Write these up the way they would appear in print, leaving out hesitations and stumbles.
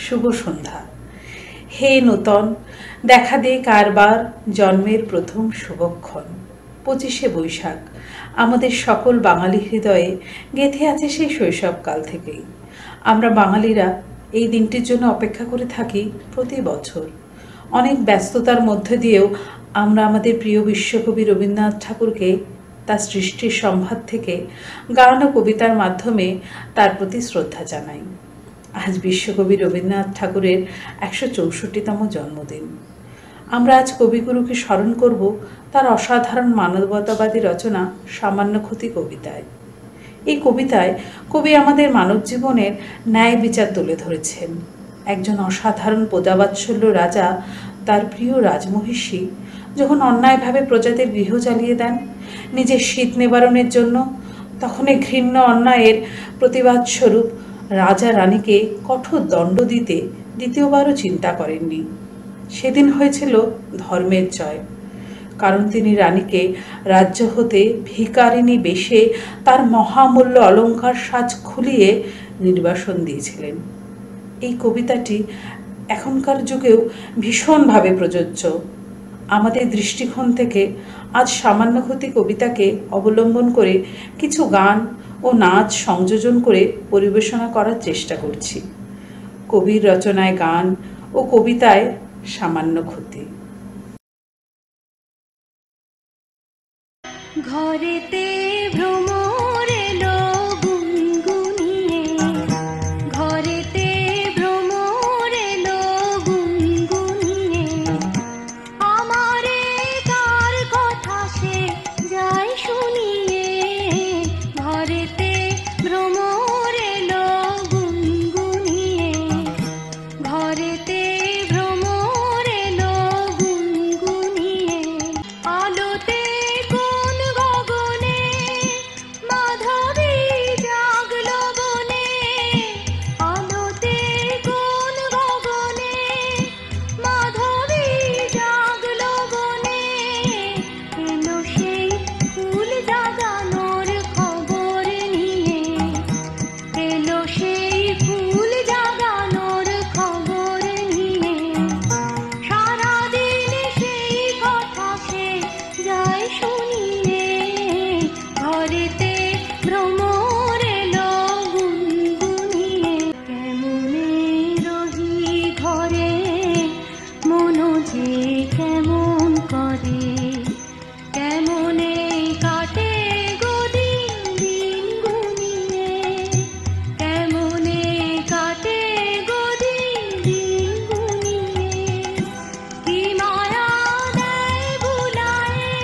শুভ সন্ধ্যা। হে নূতন, দেখা দে কারবার জন্মের প্রথম শুভক্ষণ। 25শে বৈশাখ আমাদের সকল বাঙালি হৃদয়ে গেঁথে আছে সেই শৈশবকাল থেকেই। আমরা বাঙালিরা এই দিনটির জন্য অপেক্ষা করে থাকি প্রতি বছর। অনেক ব্যস্ততার মধ্যে দিয়েও আমরা আমাদের প্রিয় বিশ্বকবি রবীন্দ্রনাথ ঠাকুরকে তার সৃষ্টির সম্ভার থেকে গান ও কবিতার মাধ্যমে তার প্রতি শ্রদ্ধা জানাই। আজ বিশ্বকবি রবীন্দ্রনাথ ঠাকুরের 164তম জন্মদিন। আমরা আজ কবিগুরুকে স্মরণ করব তার অসাধারণ মানবতাবাদী রচনা সামান্য ক্ষতি কবিতায়। এই কবিতায় কবি আমাদের মানব জীবনের ন্যায় বিচার তুলে ধরেছেন। একজন অসাধারণ প্রজাবাৎসল্য রাজা তার প্রিয় রাজমহিষী যখন অন্যায়ভাবে প্রজাদের গৃহ জ্বালিয়ে দেন নিজের শীত নিবারণের জন্য, তখন এই ঘৃণ্য অন্যায়ের প্রতিবাদস্বরূপ রাজা রানীকে কঠোর দণ্ড দিতে দ্বিতীয়বারও চিন্তা করেননি। সেদিন হয়েছিল ধর্মের জয়, কারণ তিনি রানীকে রাজ্য হতে ভিখারিণী বেশে তার মহামূল্য অলঙ্কার সাজ খুলিয়ে নির্বাসন দিয়েছিলেন। এই কবিতাটি এখনকার যুগেও ভীষণভাবে প্রযোজ্য। আমাদের দৃষ্টিকোণ থেকে আজ সামান্য ক্ষতি কবিতাকে অবলম্বন করে কিছু গান ও নাচ সংযোজন করে পরিবেশনা করার চেষ্টা করছি। কবির রচনায় গান ও কবিতায় সামান্য ক্ষতি। ঘরেতে ভ্রমর এলো গুনগুনিয়ে, ঘরেতে ভ্রমর এলো গুনগুনিয়ে, আমারে কার কথা সে যায় শুনিয়ে। ঘরেতে ভ্রমর এলো গুনগুনিয়ে, ঘরেতে ভ্রমর এলো গুনগুনিয়ে, আলোতে কোন গগনে মাধবী জাগলো বনে, আলোতে কোন গগনে মাধবী জাগলো বনে, এলো সেই ফুল জাগানোর খবর নিয়ে, এলো সেই ফুল জাগানোর খবর নিয়ে, সারাদিন সেই কথা সে যায় শুনিয়ে। ঘরেতে ভ্রমর এলো গুনগুনিয়ে, কেমনে রহি ঘরে মন যে কেমন করে, কেমনে কাটে গো দিন দিন গুনিয়ে, কেমনে কাটে গো দিন দিন গুনিয়ে। কি মায়া দেয় ভুলায়ে,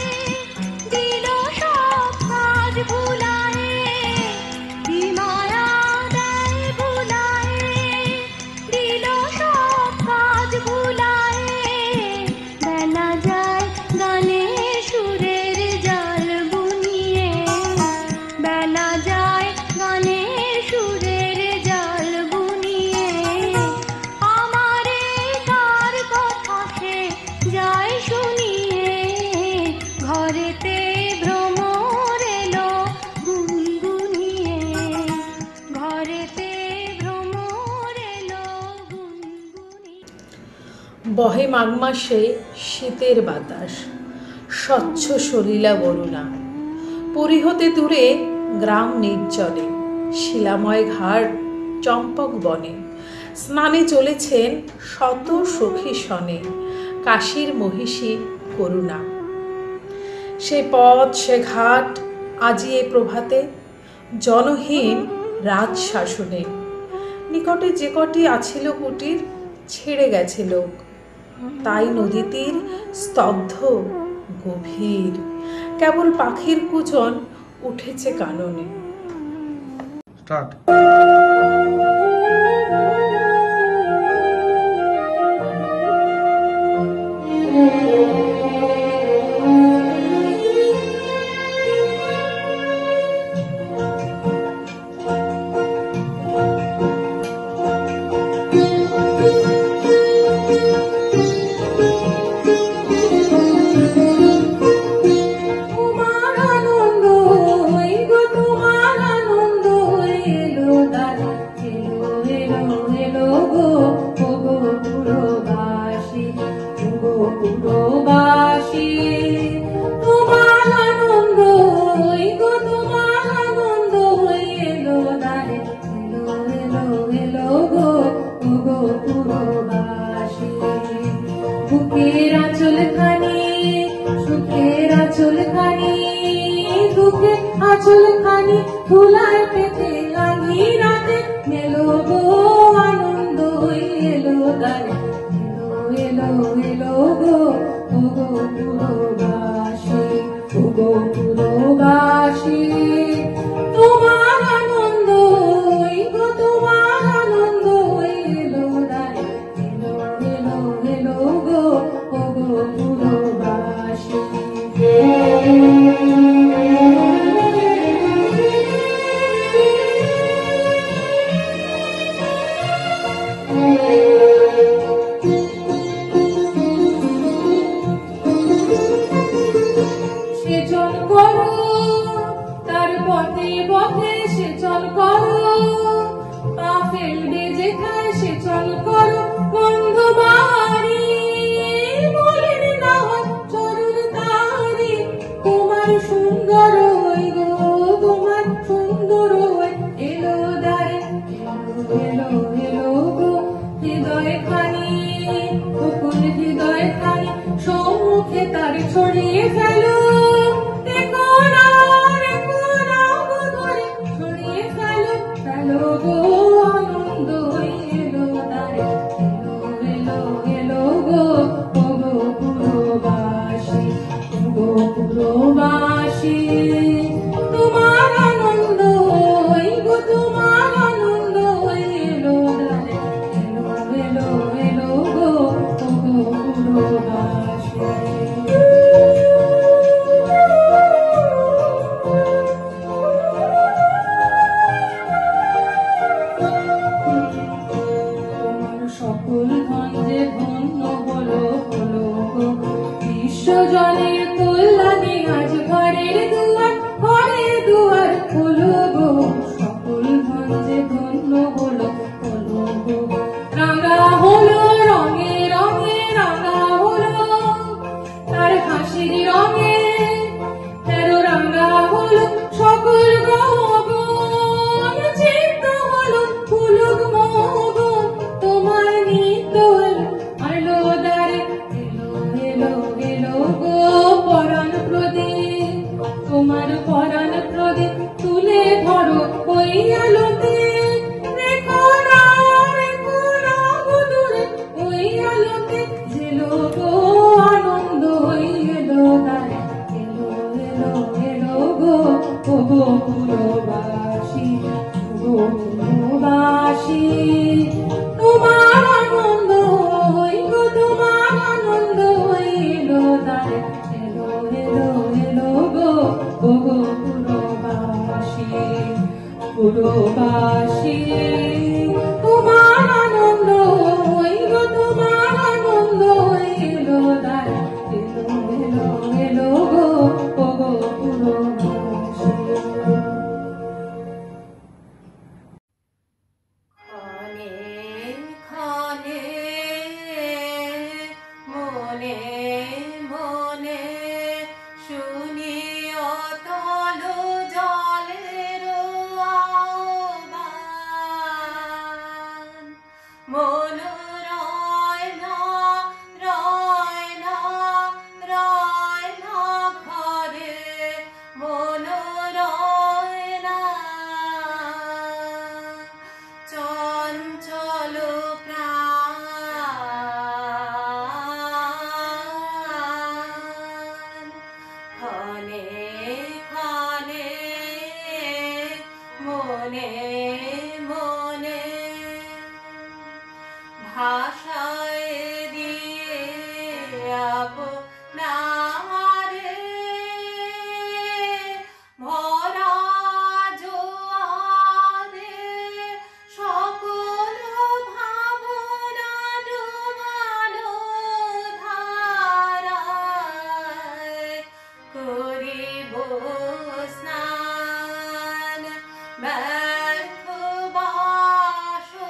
দিল সব কাজ ভুলায়ে, কি মায়া দেয় ভুলায়ে, দিল সব কাজ ভুলায়ে। বেলা যায় গানের সুরের জাল বুনিয়ে, বেলা যায় গানের সুরের জাল বুনিয়ে, আমারে কার কথা সে যায় শুনিয়ে। ঘরেতে ভ্রমর এলো গুনগুনিয়ে, ঘরেতে ভ্রমর এলো গুনগুনিয়ে। বহে মাঘ মাসে শীতের বাতাস, স্বচ্ছ সলিলা বরুণা, পরিহতে দূরে গ্রাম নির্জনে, শিলাময় ঘাট চম্পক বনে, স্নানে চলেছেন শত সখী সনে, কাশীর মহিষী করুণা। সে পথ সে ঘাট আজি এ প্রভাতে জনহীন রাজশাসনে, নিকটে যে কটি আছিল কুটির ছেড়ে গেছে লোক, তাই নদী তীর স্তব্ধ গভীর, কেবল পাখির কুজন উঠেছে কাননে। স্টার্ট। তোমার আনন্দ, এই গো তোমার আনন্দ এলো দারুণ। ওগো পুরবাসী, ওগো পুরবাসী। তোমার আনন্দ ওই গো, তোমার আনন্দ ওই এলো দ্বারে, এলো এলো এলো গো ওগো পুরবাসী। বুকের আঁচল খানি, সুখের আঁচল খানি, দুঃখের আঁচল খানি ধুলায় পেতে আনি রাতে, মেলো গো আনন্দ এলো দ্বারে, এলো এলো এলো গো ওগো পুরবাসী, ওগো পুরবাসী। তোমার আনন্দ ওই গো, তোমার আনন্দ এলো দ্বারে, এলো এলো এলো গো ওগো পুরবাসী। সেচন করো তার পথে পথে, সেচন করো পা ফেলবে যেখানে, সেচন করো বন্ধ বাড়ি, বলেন না হয় চরণ তারি। তোমার সুন্দর ওই গো, তোমার সুন্দর ওই এলো দ্বারে, এলো এলো এলো গো হৃদয় খানি, বকুল হৃদয় খানি সম্মুখে তার ছড়িয়ে ফেলো। দেখো না গো ধরে ছড়িয়ে ফেলো, ফেলো গো আনন্দ এলো দ্বারে, এলো এলো এলো গো ওগো পুরবাসী, ওগো পুরবাসী। তোমার আনন্দ ওই গো, তোমার আনন্দ এলো দ্বারে, এলো এলো এলো গো ওগো পুরবাসী। তোমার সকল ধন যে ধন্য হলো হলো গো, বিশ্বজনের কল্যাণে আজ ঘরের দুয়ার, ঘরের দুয়ার হলো গো। সকল ধন যে ধন্য হলো হলো গো, রাঙা হলো রঙে রঙে, রাঙা হলো তার হাসির রঙে, তেরো রাঙা হলো সকল গগন, চিত্ত হলো ফুলক মগন। তোমার নিত্য আলো দ্বারে, এলো এলো এলো গো পরাণ প্রদীপ, তোমার পরাণ প্রদীপ তুলে ধরো ওই আলোতে। রেখো না গো দূরে ওই আলোতে, জেলো গো আনন্দ এলো দ্বারে, এলো এলো এলো গো ওগো পুরবাসী, ওগো পুরবাসী। তোমার আনন্দ ওই গো, তোমার আনন্দ এলো দ্বারে, এলো এলো এলো গো ওগো পুরবাসী, পুরবাসী। তোমার আনন্দ ওই গো, তোমার আনন্দ এলো দ্বারে, এলো এলো এলো গো ওগো পুরবাসী। ক্ষণে ক্ষণে মনে মনে শুনি অতল জলের আহ্বান, মন রয় না রয় না রয় না ঘরে, মন রয় না। চঞ্চল প্রাণ ক্ষণে ক্ষণে মনে মনে ভাষায় দিয়ে আপনারে, ভরা জোয়ারে সকল ভাবনা ডুবানো ধারায়, করিব স্নান ব্যর্থ বাসনার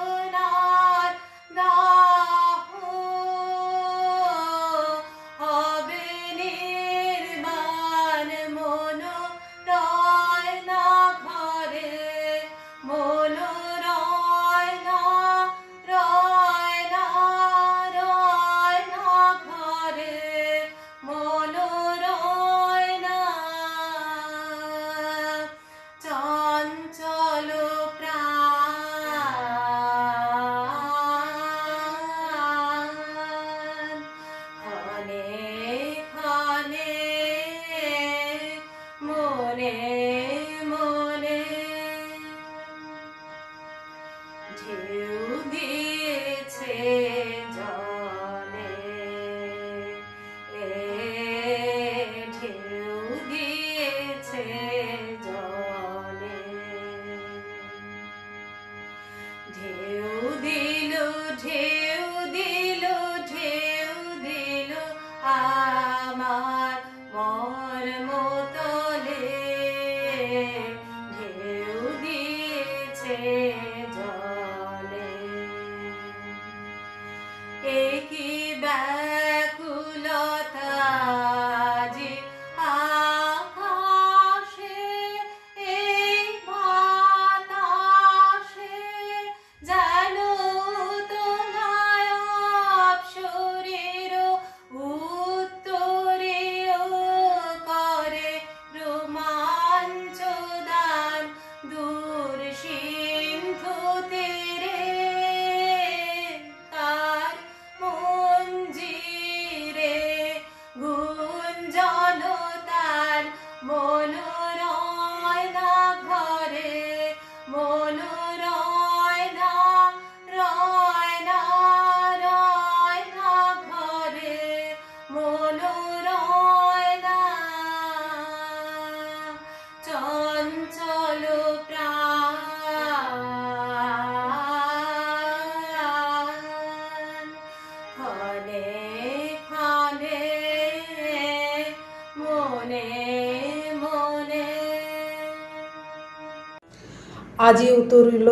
আজি উতরিল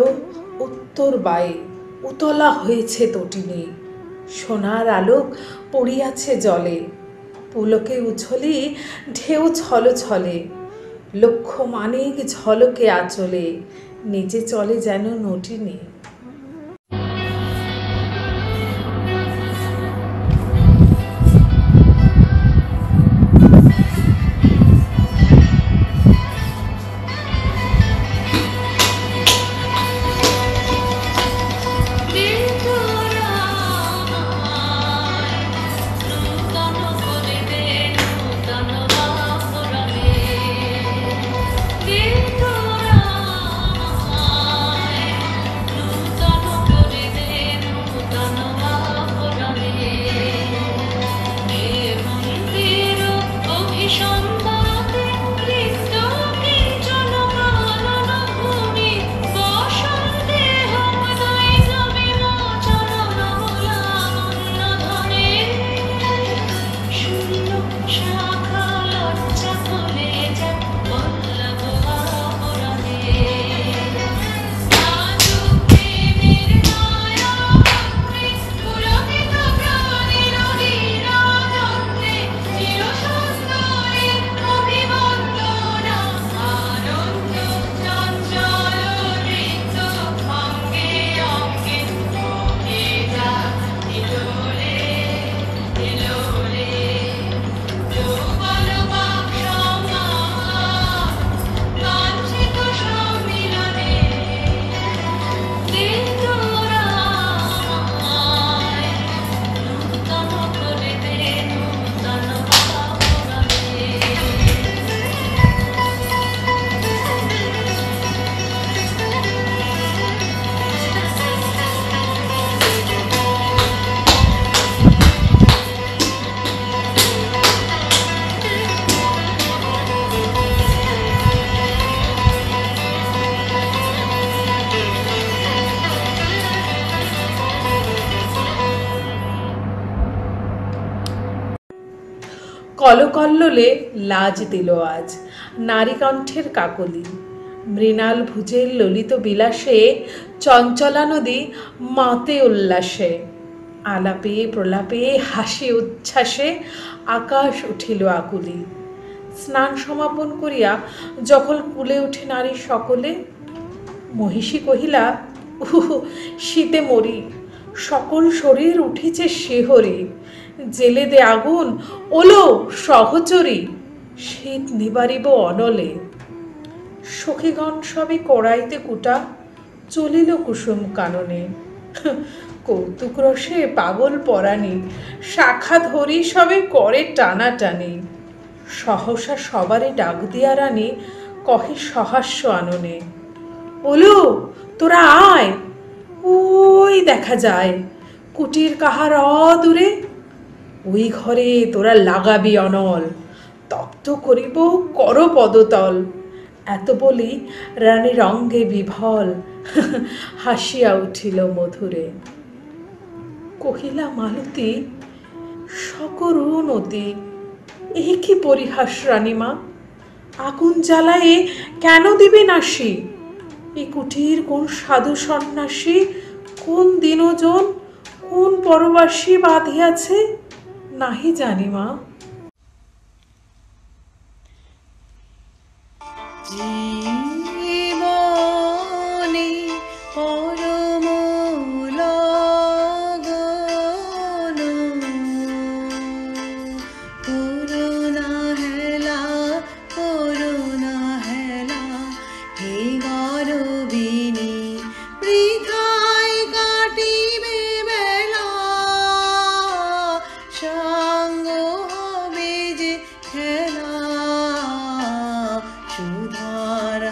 উত্তর বায়ে, উতলা হয়েছে তটিনী, সোনার আলোক পড়িয়াছে জলে, পুলকে উছলি ঢেউ ছলে ছলে, লক্ষ মানিক ঝলকে আঁচলে, নিচে চলে যেন নটিনী। কলকল্লোলে লাজ দিল আজ নারীকণ্ঠের কাকলি, মৃণাল ভুজের ললিত বিলাসে চঞ্চলা নদী মাতে উল্লাসে, আলাপে প্রলাপে হাসি উচ্ছ্বাসে আকাশ উঠিল আকুলি। স্নান সমাপন করিয়া যখন কুলে উঠে নারী সকলে, মহিষী কহিলা, উহু, শীতে মরি, সকল শরীর উঠিছে শিহরে, জেলে দে আগুন, ওলো সহচরী, শীত নিবারিব অনলে। সখীগণ সবে কড়াইতে কুটা, চলিল কুসুম কাননে, কৌতুক রসে পাগল পরাণী, শাখা ধরি সবে করে টানাটানি, সহসা সবারে ডাক দিয়া রানী কহে সহাস্য আননে, ওলো তোরা আয়, ওই দেখা যায় কুটির কাহার অদূরে, ওই ঘরে তোরা লাগাবি অনল, তপ্ত করিব কর পদতল। এত বলি রানীর অঙ্গে বিভল হাসিয়া উঠিল মধুরে। কহিলা মালতী, সকরুণ অতি, এ কি পরিহাস রানীমা, আগুন জ্বালায়ে কেন দিবে নাসি, এ কুটির কোন সাধু সন্ন্যাসী, কোন দিনজন, কোন পরবাসী বাঁধিয়াছে, নাহি জানি মা। জীবনে পরম লগন, করুণা হেলা হে গরবিনী, বৃথায় কাটিবে বেলা, সঙ্গ হবে যে খেলা, সুধার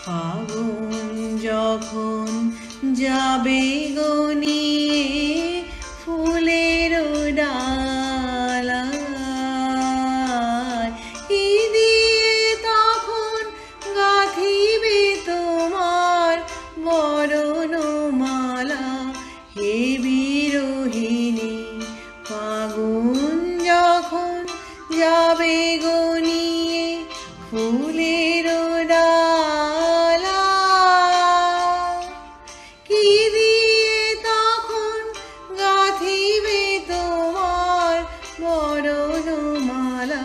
ফাগুন যখন যাবে গনিয়ে ফুলের ডালায়, কি দিয়ে তখন গাঁথিবে তোমার বরণমালা হে বিরোহিণী। ফাগুন যখন যাবে গনিয়ে ফুলের ডালা, কি দিয়ে তখন গাঁথিবে তোমার বরণমালা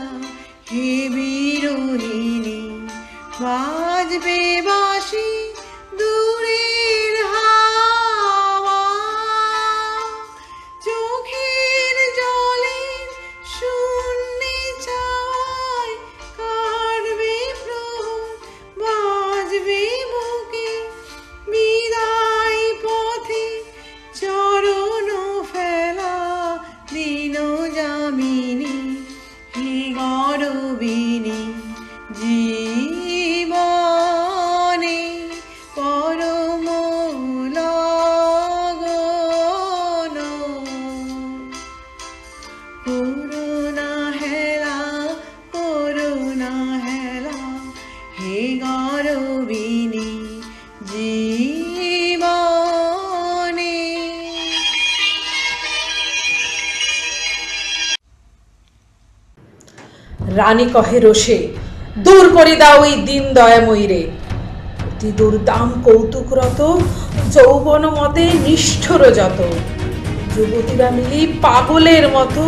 হে বিরোহিণী। বাজবে বাঁশি দূরের হাওয়া, চোখের জলের শূন্যে চাওয়ায় কাটবে প্রহর, বাজবে বুকে বিদায় পথে চরণ ফেলা দিন যামিনী হে গরবিনী। জীবনে পরম লগন করুণা হেলা, করুণা হেলা হে গরবিনী জীবনে। রানী কহে রোষে, দূর করে দাও ওই দিন দয়াময়ীরে। অতি দুর্দাম কৌতুকরত যৌবন মতে নিষ্ঠুর যত, যুবতীরা মিলি পাগলের মতো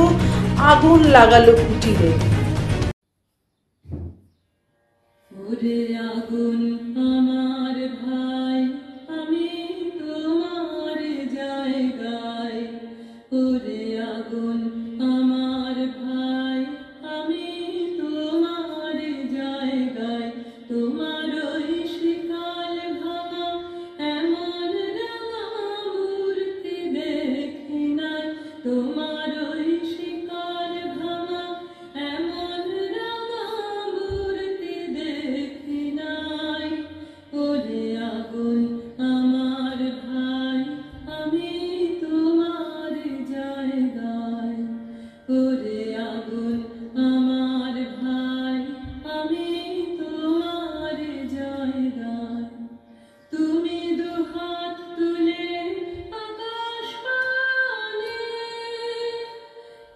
আগুন লাগালো কুটিরে। ওরে আগুন আমার ভাই, আমি তোমার জায়গায়। ওরে আগুন আমার ভাই, আমি তোমার জায়গায়। তোমার ওই শিকাল ভাঙা এমন রাঙা মূর্তি দেখি নাই। তোমার ওই শিকাল ভাঙা এমন রাঙা মূর্তি দেখি নাই। ওরে আগুন আমার ভাই, আমি তোমার জায়গায়। ওরে আগুন আমার ভাই, আমি তোমার জায়গায়। তুমি দুহাত তুলে আকাশ পানে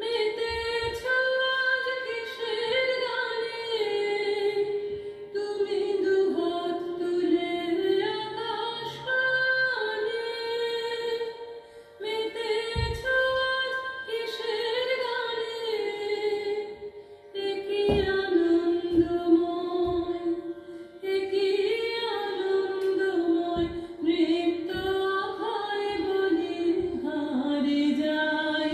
মেতেছ আজ কিসের গানে। তুমি দুহাত তুলে আকাশ পানে মেতেছ আজ কিসের গানে। এ কি আনন্দময়, এ কি আনন্দময়, নৃত্য হয় বলি হারে যায়।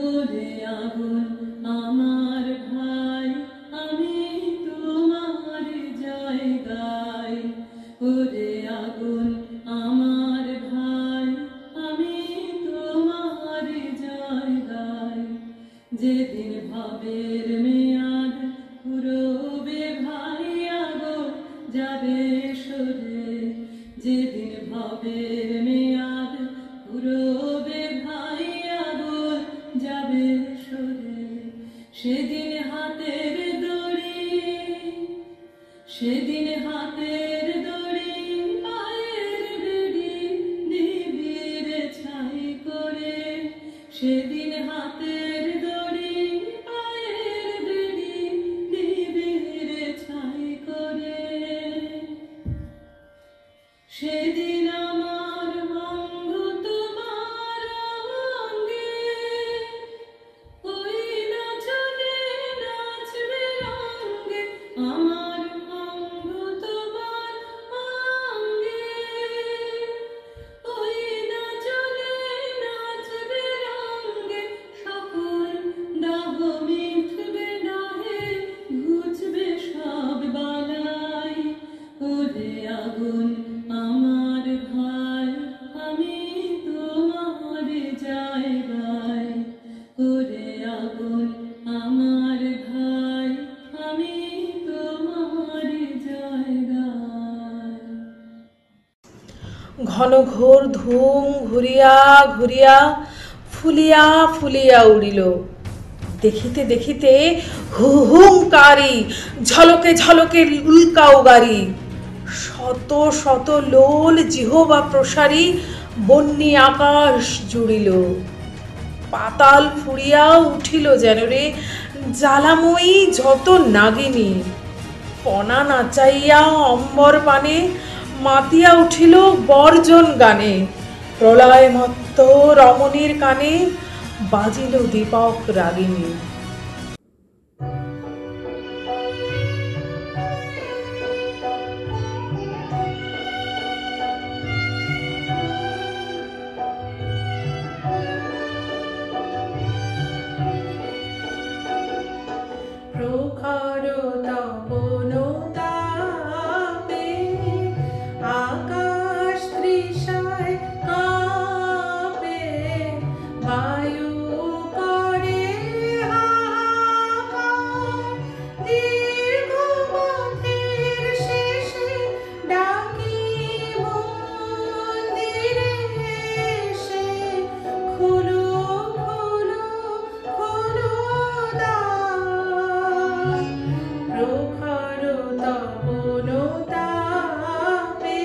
ওরে আগুন আমার ভাই, আমি তোমার জায়গায়। ওরে আগুন আমার ভাই, আমি তোমার জায়গায়। যেদিন ভাবের মেয়াদ ফুরোবে ভাই আগুন যাবে সরে। যেদিন ভাবের মেয়াদ ফুরোবে ভাই আগুন যাবে সরে। সেদিন হাতের দড়ি, সেদিন হাতের দড়ি পায়ের বেড়ি নিবিড় ছাই করে। সেদিন হাতের দড়ি পায়ের বেড়ি নিবিড় ছাই করে। সেদিন আমার অঙ্গ তোমার অঙ্গে, ওই নাচনে নাচবে রঙ্গে। আমার অঙ্গ তোমার অঙ্গে, ওই নাচনে নাচবে রঙ্গে। সকল দাহ মিটবে নাহে, ঘুচবে সব বালাই। ওরে আগুন আমার ঘন ঘোর ধূম ঘুরিয়া ঘুরিয়া ফুলিয়া ফুলিয়া উড়িল। দেখিতে দেখিতে হুহুঙ্কারী ঝলকে ঝলকে উল্কাও গাড়ি, শত শত লোল জিহবা প্রসারী বন্যী আকাশ জুড়িল। পাতাল ফুরিয়া উঠিল যেন রে জ্বালাময়ী যত নাগিনী, পনা নাচাইয়া অম্বর পানে মাতিয়া উঠিল বর্জন গানে। প্রলয় মত্ত রমণীর কানে বাজিল দীপক রাগিনী। প্রখর তপন তাপে আকাশ তৃষায় কাঁপে, বায়ু করে হাহাকার, দীর্ঘ পথের শেষে ডাকি মন্দিরে এসে, খোলো খোলো খোলো দ্বার। প্রখর তপন তাপে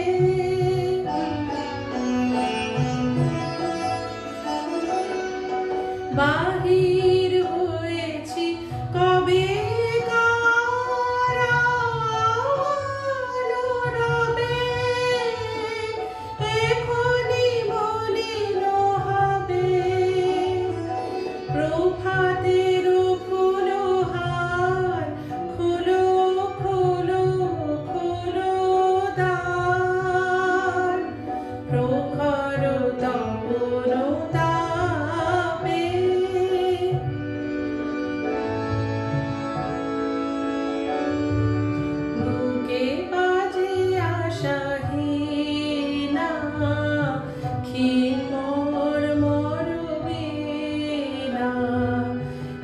বাহির হয়েছি কবে রবে, এখনি বলিল হবে। প্রভাতের ফুলহার খোলো খোলো খোলো দ্বার। প্রখর তপন তাপে বুকে বাজে আশাহীনা ক্ষীণ মর্মর বীণা,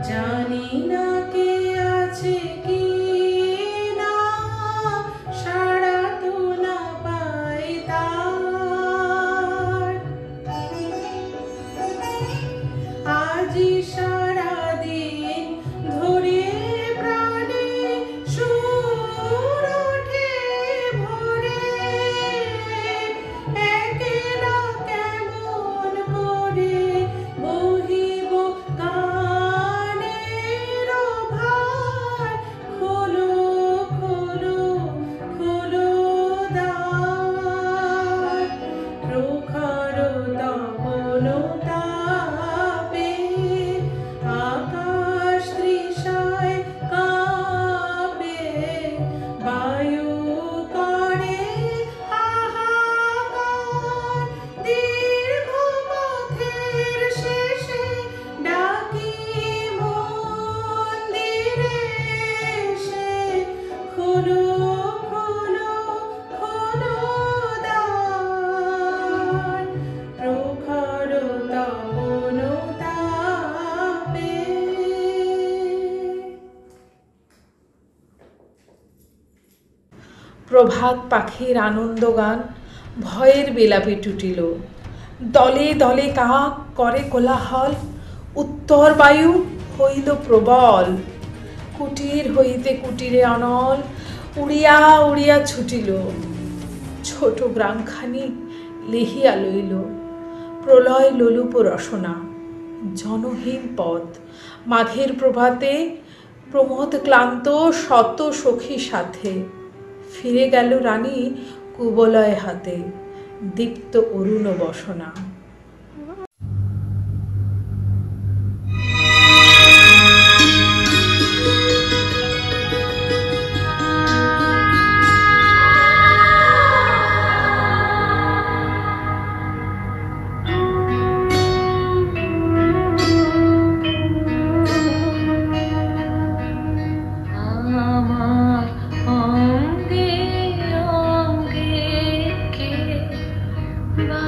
জানি না কে আছে কি না, সাড়া তো না পাই তার। আজি সারাদিন ধরে প্রাণে সুর ওঠে ভরে, একলা কেমন করে বহিব গানের ভার। খোলো খোলো খোলো দ্বার। প্রখর তপন তাপে আকাশ তৃষায় কাঁপে, বায়ু করে হাহাকার, দীর্ঘ পথের শেষে ডাকি মন্দিরে এসে, খোলো খোলো খোলো দ্বার। প্রখর তপন তাপে প্রভাত পাখির আনন্দ গান ভয়ের বিলাপে টুটিল। দলে দলে কাক করে কোলাহল, উত্তর বায়ু হইল প্রবল। কুটির হইতে কুটিরে অনল উড়িয়া উড়িয়া ছুটিল। ছোট গ্রামখানি লিহিয়া লইল প্রলয় লোলুপ রসনা। জনহীন পথ মাঘের প্রভাতে প্রমোদ ক্লান্ত শত সখী সাথে, ফিরে গেল রানী কুবলয় হাতে দীপ্ত অরুণ বসনা। আমার অঙ্গে অঙ্গে কে বা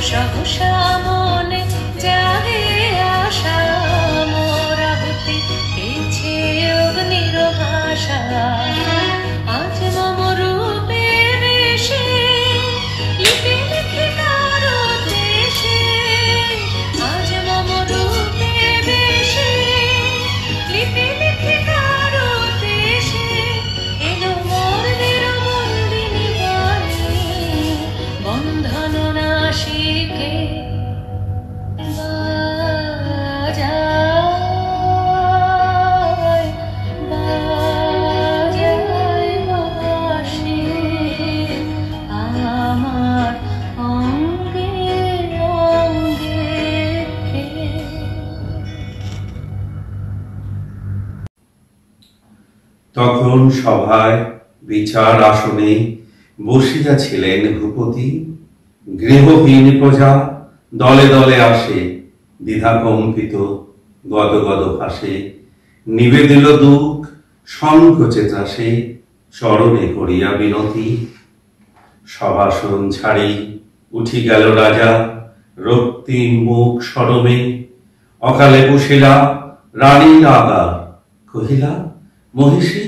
সহসা মনে জাগে আশা মোর আহুতি পেয়েছে অগ্নির ভাষা আজ মম রূপে বেশে লিপি লিখে কারো দেশে আজ মম রূপে বেশে লিপি লিখে কারো দেশে এলো মোর নিরমন্দিনী বাণী বন্ধন নাশিকে বাজায় বাজায় বাঁশি আমার অঙ্গে অঙ্গে তখন সভায় বিচার আসনে বসিয়াছিলেন ভূপতি গৃহহীন প্রজা দলে দলে আসে দ্বিধাকম্পিত গদগদ ভাসে নিবেদিল দুঃখ সংকোচে চাষে চরণে করিয়া বিনতি সভাসন ছাড়ি উঠি গেল রাজা রক্তিম মুখ সরমে অকালে বসিলা রানীর আগার কহিলা মহিষী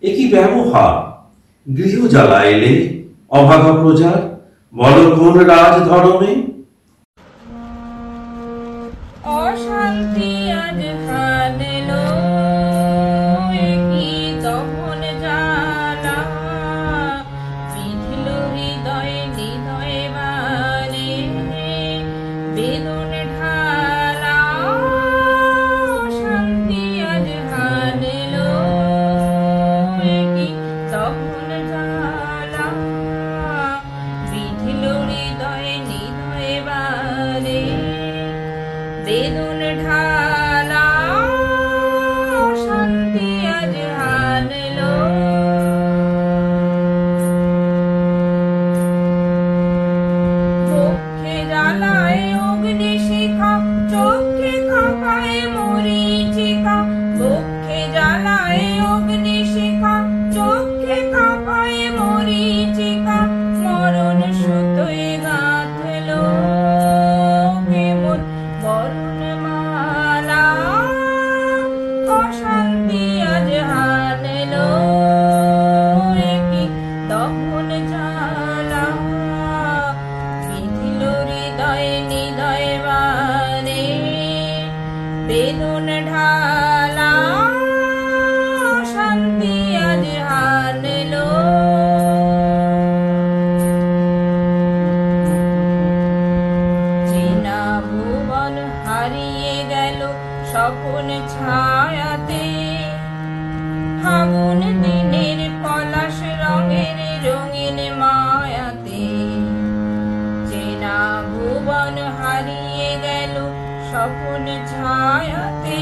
এ কি ব্যবহার গৃহ জ্বালাইলে অভাগা প্রজার বল কোন রাজ ধর্মে অশান্তি আজ হানেলো কি তখন জ্বালা বিঁধল হৃদয়ে হৃদয়ে বারে বেদন ঢালা অশান্তি আজ হানেলো কি তখন জ্বালা বিঁধল হৃদয়ে হৃদয়ে বারে বেদন ঢালা শান্তি আজ হানলো বক্ষে জ্বালায় অগ্নি শিখা চোখে কাঁপায় মরীচিকা বক্ষে জ্বালায় অগ্নি শিখা চোখে কাঁপায় মরীচিকা মরণ সুতোয় গাঁথলো কেমন বরুণ মালা অশান্তি আজ হানলো কি তখন জ্বালা বিধিল হৃদয়ে হৃদয়ে বারে বেদন ঢালা শান্তি আজ হানলো চেনা ভুবন হারিয়ে গেল স্বপন ছায়াতে ফাগুন দিনের পলাশ রঙের রঙিন মায়াতে চেনা ভুবন হারিয়ে গেল স্বপন ছায়াতে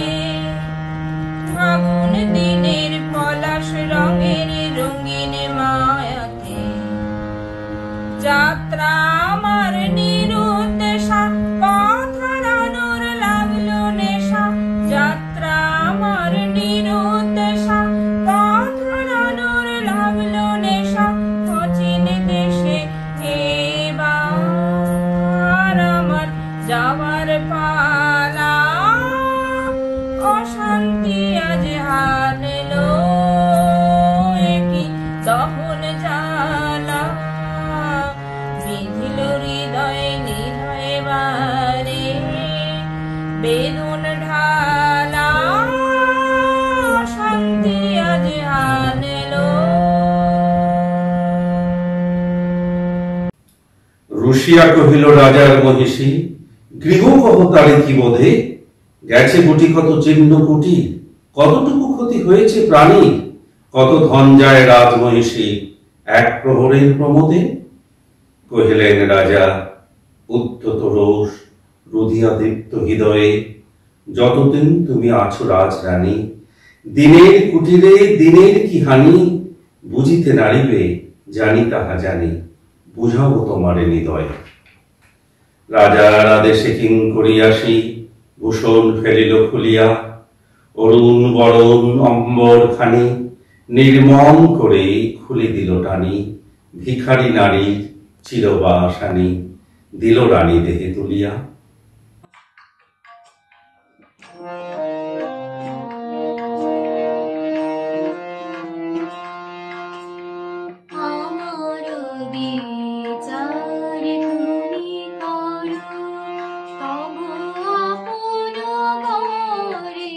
ফাগুন দিনের পলাশ রঙের রঙিন মায়াতে যাত্রা আমার নিরুদ্দেশা পথ হারানোর লাগলো নেশা যাত্রা আমার নিরুদ্দেশা পথ হারানোর লাগলো নেশা অচিন দেশে এবার আমার যাওয়ার পালা অশান্তি আজ হানলো কি তখন জ্বালা বিধিল হৃদয়ে হৃদয়ে বারে বেদন ঢালা শান্তি আজ হানলো রুশিয়া কহিল রাজার মহিষী গৃহ কহ তারে কি বোধে গেছে গুটি কত চিহ্ন কুটি কতটুকু ক্ষতি হয়েছে প্রাণী কত ধন যায় রাজমহিষী এক প্রহরের প্রমোদে কহিলেন রাজা উদ্ধত রোষ রুধিয়া দীপ্ত হৃদয়ে যতদিন তুমি আছো রাজরানী দিনের কুটিরে দিনের কি হানি বুঝিতে নারিবে জানি তাহা জানি বুঝাবো তোমারে হৃদয় রাজার আদেশে কিঙ্করিয়াসী ভূষণ ফেলিল খুলিয়া অরুণ বরণ অম্বর খানি নির্মম করে খুলে দিল টানি ভিখারি নারী চিরবাসানি দিল রানী দেহে তুলিয়া। আমার বিচার তুমি করো, তবু আপন ঘরে।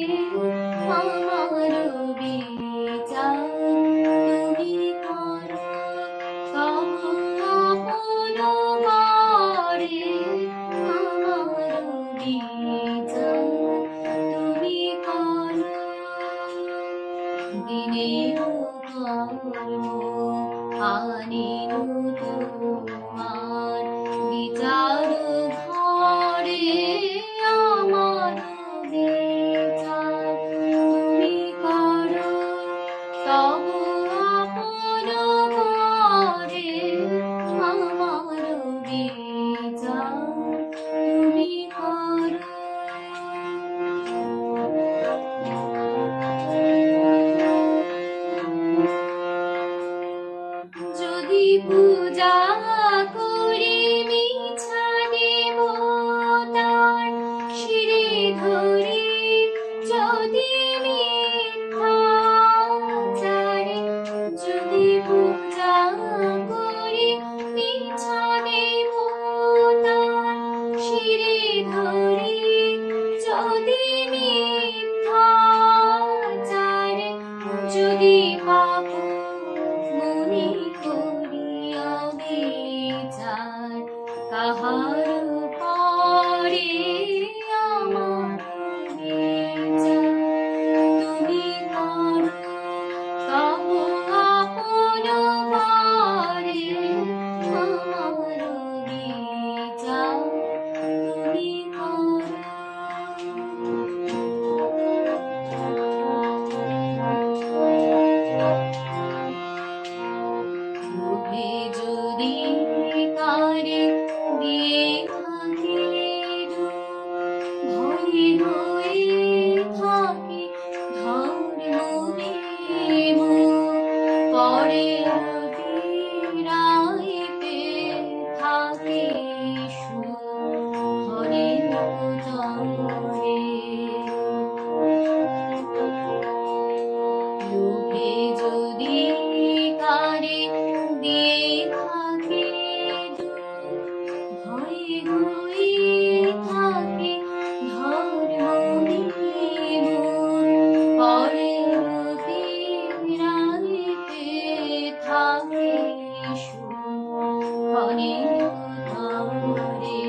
আমার বিচার তুমি করো, তবু আপন ঘরে। আমার বিচার তুমি করো, দিনের কর্ম আনিল তোমার বিচার ঘরে। আমার বিচার তুমি করো, তবু আপন ঘরে। আমার বিচার তুমি করো। যদি পূজা করি মিছা দেবতার শিরে ধরি, যদি মিথ্যাচারে। যদি পূজা করি মিছা দেবতার শিরে ধরি, যদি মিথ্যাচারে। যদি পাপ মনে করিয়া বিচার কাহার পরে। আমার বিচার তুমি করো, তবু আপন ঘরে। আমার বিচার তুমি করো। লোভে যদি কারে দিয়ে থাকে রূপ, ভয়ে ভয়ে থাকে ধর্মে মুখ। পরে রাইতে থাকে সুখ হরের তরে। লোভে যদি কারে দিয়ে থাকে দুঃখ, ভয়ে ভয়ে থাকে ধর্মে মুখ। পরে রাইতে থাকে সুখ হরের তরে।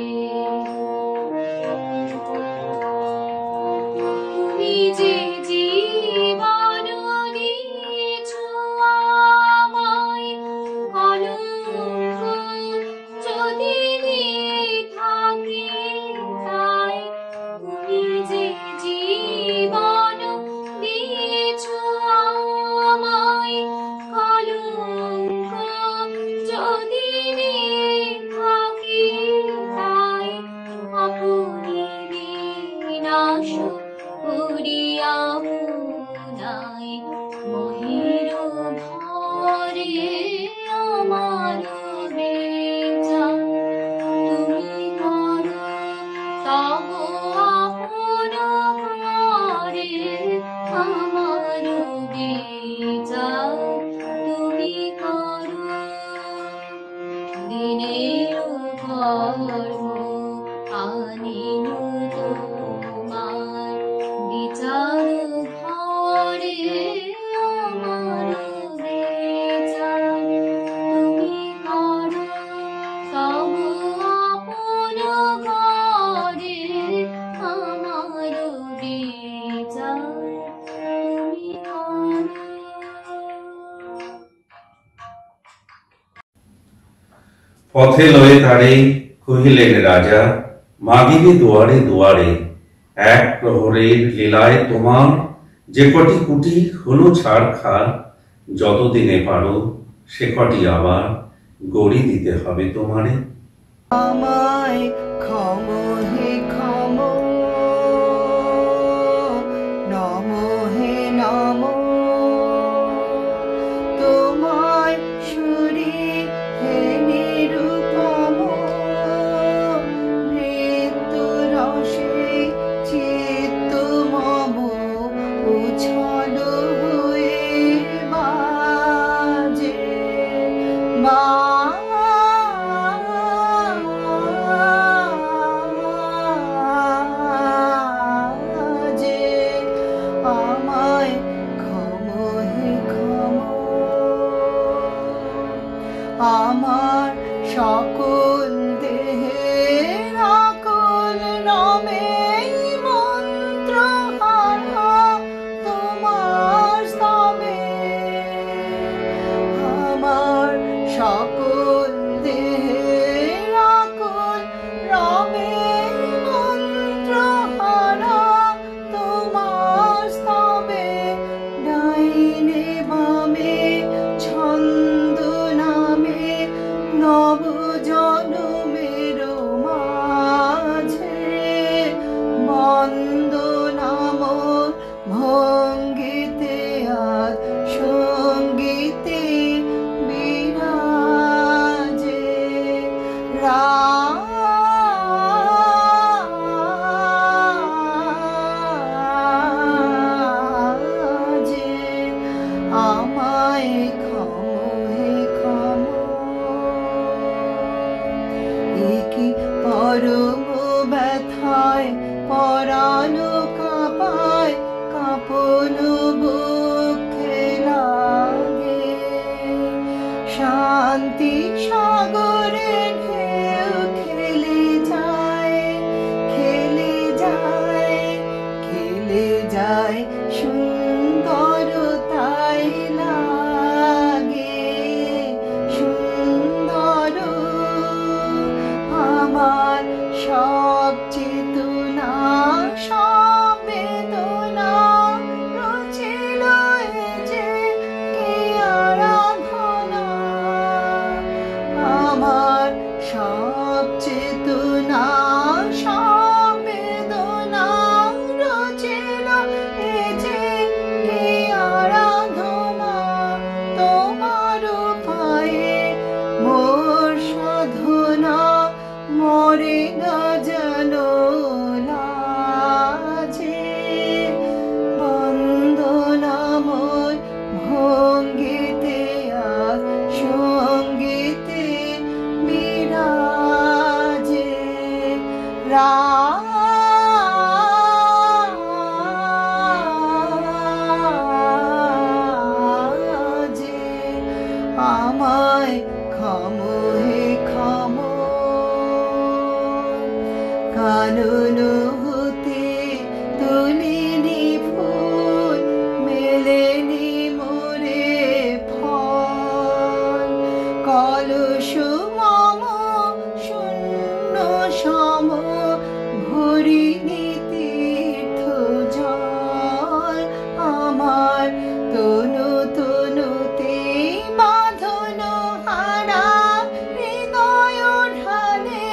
তুমি যে জীবন দিয়েছো আমায়, কলঙ্ক যদি থাকে তাই। তুমি যে জীবন দিয়েছো আমায়, কলঙ্ক যদি থাকে তাই। আপনি বিনাশ করিয়া নাই মহির ভরে। আমার বিচার তুমি করো, তবু আপন ঘরে। আমার বিচার তুমি করো, দিনের কর্ম আনিল তোমার বিচার ঘরে। আমার বিচার তুমি করো, তবু আপন ঘরে। আমার বিচার তুমি করো। পথে লয়ে তারে কহিলেন রাজা, মাগিবে দুয়ারে দুয়ারে। এক প্রহরের লীলায় তোমার যে কটি কুটি হলো ছাড়খাড়। যতদিনে পারো সে কটি আবার গড়ি দিতে হবে তোমারে। আমায় ক্ষম হে ক্ষম, নম হে নম। তোমায় সুরে হে নিরুপম, সকল দেহের আকুল নামে মন্ত্র হারা তোমার স্তবে আমার সকল দেহের আকুল নামে মন্ত্র হারা তোমার স্তবে ডাইনে বামে ছন্দ নামে নব জনমের মাঝে বন্দনাম ভঙ্গিতে আর সঙ্গীতে বিরাজে রাজে আমায় ক্ষমে ক্ষম একি পরম ব্যথায় পরাণ কাঁপায় কাঁপন বুকে লাগে শান্তি সাগরে ঢেউ খেলে যায় খেলে যায় খেলে যায় সুন্দর তাই লাগে সুন্দর আমার সব চেতনা সব বেদনা রচিল এ যে কে আরাধনা আমার সব চেতনা সব বেদনা রচিল এ যে কে আরাধনা তোমার পায়ে মোর সাধনা মরে না যেন লাজে বন্দনা মোর ভঙ্গিতে আর সঙ্গীতে বিরাজে রাজে আমায় ক্ষম হে ক্ষম কানন হতে তুলিনি ফুল মেলেনি মোরে ফল কলস মম শূন্য সম ভরিনি তীর্থ জল আমার তনু তনুতে বাঁধন হারা হৃদয় ঢালে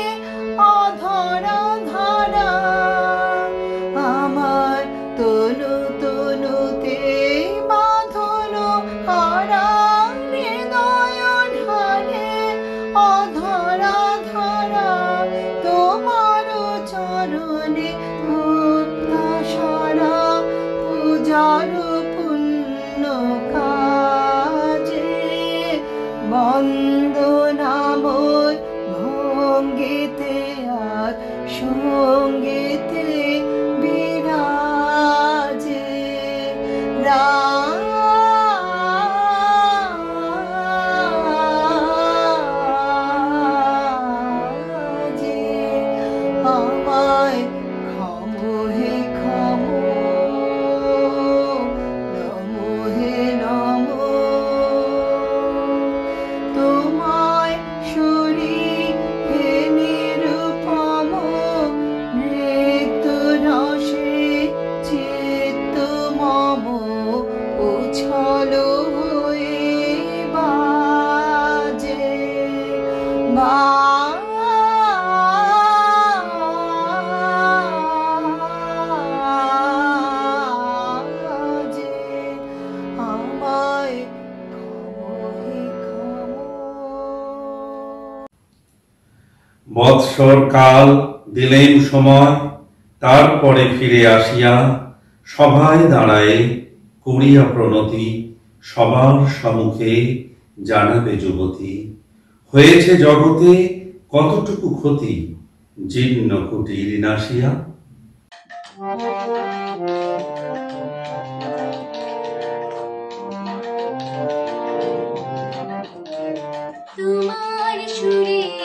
অধরা ধারা আমার তনু তনুতে বাঁধন হারা হৃদয় ঢালে অধরা ধারা তোমার চরণে মুক্তা সারা পূজার পুণ্য কাজে বন্দনাম ভঙ্গিতে আর সঙ্গীতে বিরাজে রাজে আমায় ক্ষম হে ক্ষম নম হে নম তোমায় শরীর হে নিরুপম নৃত্য রসে চিত্ত মম উছল হয়ে বাজে বাজে আমায় ক্ষম হে ক্ষম বৎসর কাল দিলেন সময় তারপরে ফিরে আসিয়া সভায় দাঁড়ায় করিয়া প্রণতি সবার সম্মুখে জানাবে যুবতী হয়েছে জগতে কতটুকু ক্ষতি জীর্ণ কুটির নাশিয়া তোমার সুরে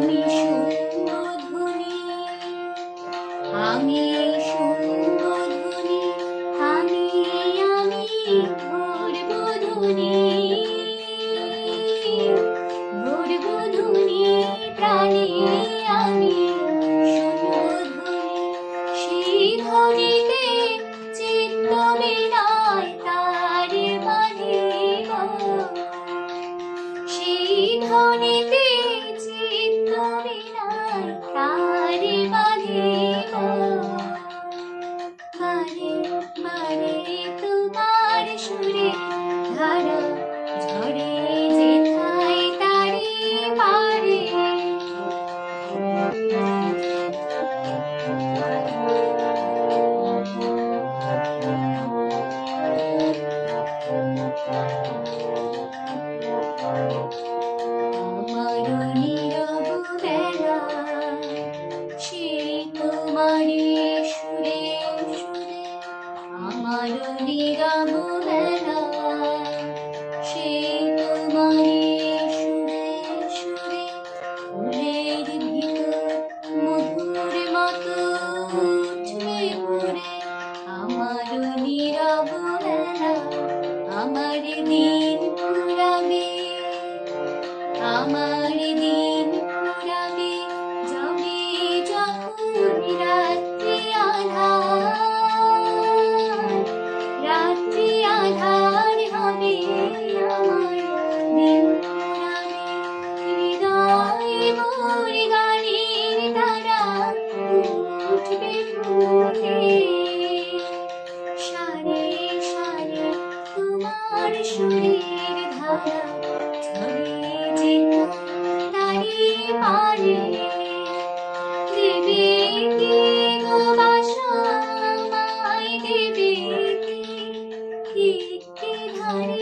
আমি সুমধুনী, আমি সুমধুনী, আমি ভোরবধূনী, ভোরবধূনী প্রাণে আমি সুমধুনী। সেই ধ্বনিতে চিত্ত বিনয় তার বাঁধিব, সেই ধ্বনিতে চিত্ত বিনয় তার বাঁধিব। বারে বারে তোমার সুরে ধারা ঝরে যেথায় তারি পারে। আমার নীরব বেলা সেই তোমারি সুরে সুরে, আমার নীরব বেলা সেই তোমারি সুরে সুরে। ফুলের ভিতর মধুর মতো উঠবে পড়ে আমার নীরব বেলা। আমার দিন ফুরাবে, আমার দিন ফুরাবে যাবে যখন রাত্রি আঁধার, রাত্রি আঁধার হবে আমার দিন ফুরাবে। হৃদয় মোর গানের দ্বারা উঠবে ফুলে, সারে সারে তোমার সুরের ধারা ঝরে যেত তারি পারে। দেবে কি গো বাসা আমায়, দেবে কি একটি ধারে